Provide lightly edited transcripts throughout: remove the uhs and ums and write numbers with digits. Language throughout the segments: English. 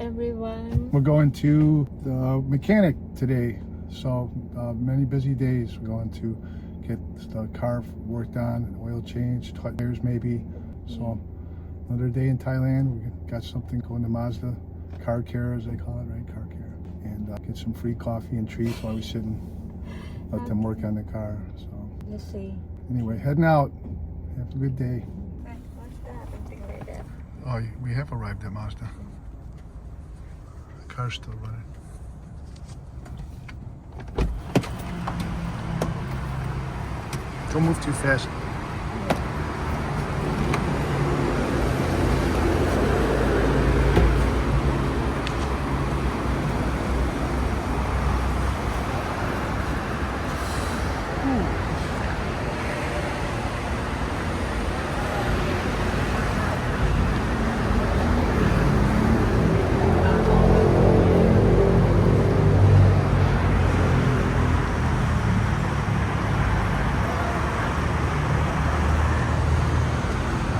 everyone. We're going to the mechanic today. So many busy days. We're going to get the car worked on, oil change, tires maybe. So another day in Thailand. We got something going to Mazda, car care as they call it, right? Car care. And get some free coffee and treats while we sit and let them work on the car. So Let's see. anyway, heading out. Have a good day. What's that? Something like that. Oh, we have arrived at Mazda. The car's still running. Don't move too fast.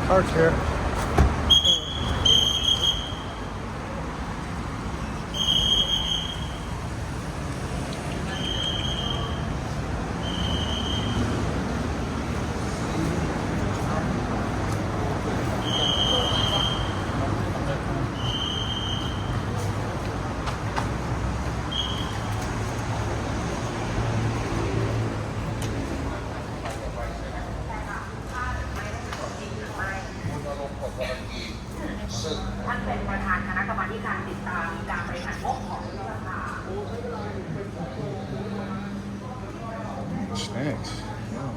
Car care. Snacks. Wow.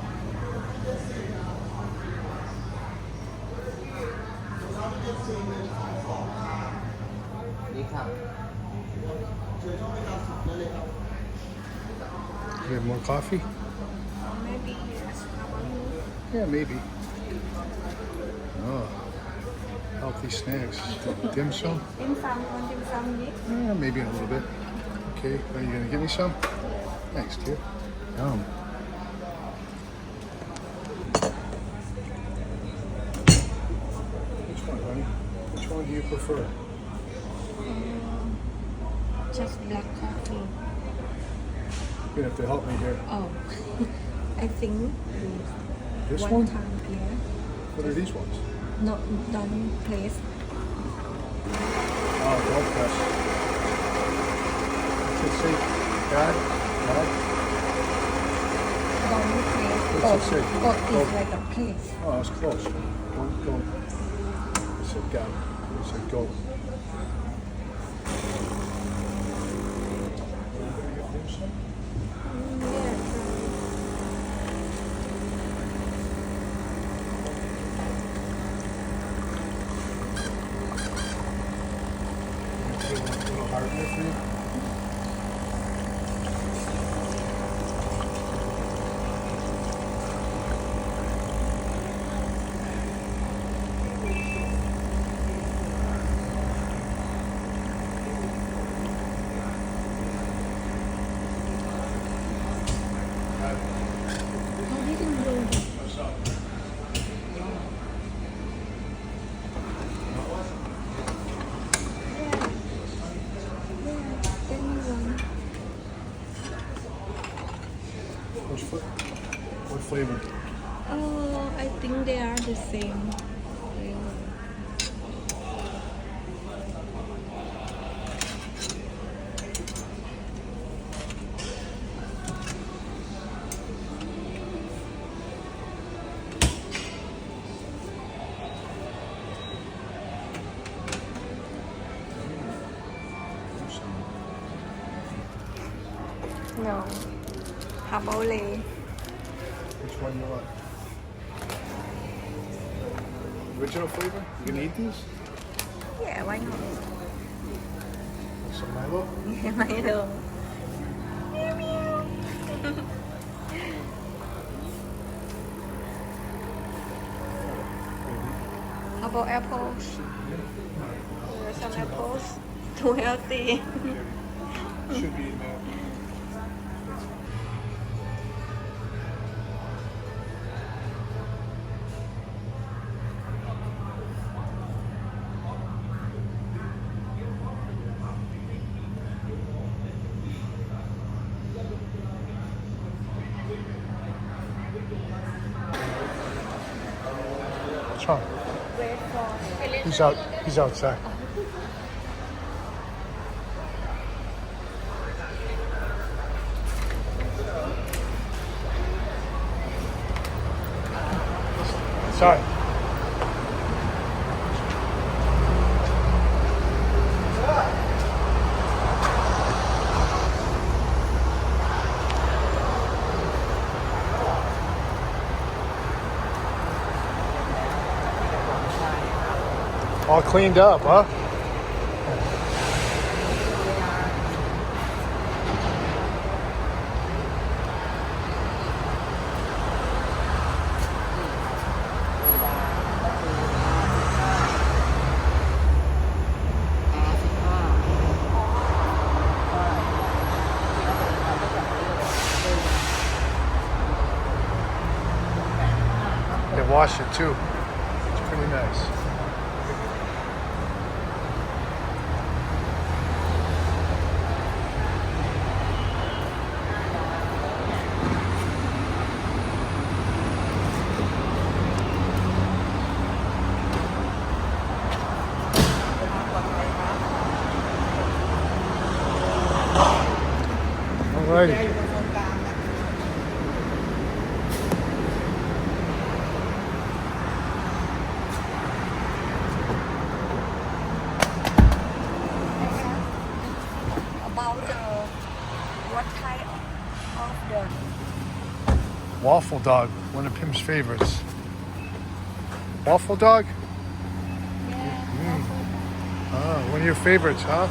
You have more coffee? Maybe yes. How about you? Yeah, maybe. Oh, healthy snacks. Dim sum? Dim sum, want dim sum yet? Yeah, maybe in a little bit. Okay, are you gonna give me some? Thanks, dear. Yum. Which one, honey? Which one do you prefer? Just black coffee. You're gonna have to help me here. Oh, I think This one one? time here. What are these ones? No, don't place. Oh, don't press. What's it say? God? God? Don't place. What's it say? Oat is Oat. like a place. Oh, that's close. Don't. It said God. It said go. A little hard there for you? How did you do this? What flavor? Oh, I think they are the same. No. Habole. Which one you want? Original flavor? You gonna eat these? Yeah, why not? Some Milo? Milo. How about apples? There are some apples. Too healthy. Should be in there. What's wrong? Wait for. He's out. He's outside. Sorry. All cleaned up, huh? They wash it too. It's pretty nice. Alrighty. About the what type of the Waffle dog, one of Pim's favorites. Waffle dog? Ah, one of your favorites, huh?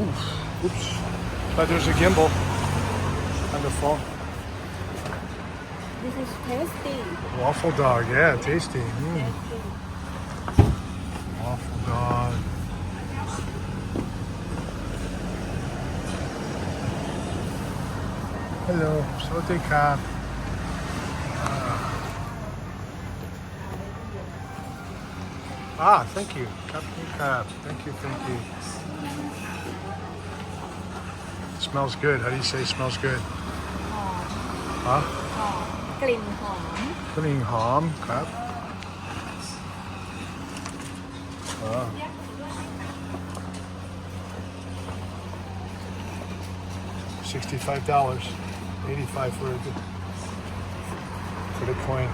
Oops. Oops. Thought there's a gimbal on the phone. this is tasty. Waffle dog, yeah, tasty. Tasty. Waffle dog. Hello, saute cap. Ah, thank you. Captain Crab. Thank you, thank you. Smells good. How do you say smells good? หอม Huh? หอมกลิ่นหอม Cleaning hom crab. Ah. $65. 85 for the coin.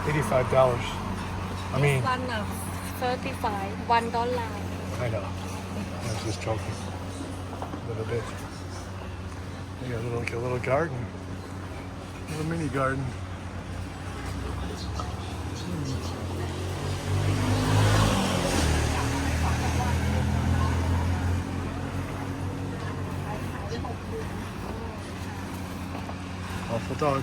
$85. I mean, one of 35 $1 I know. I was just joking. A little bit. You got like a little garden. Little mini garden. Awful dog.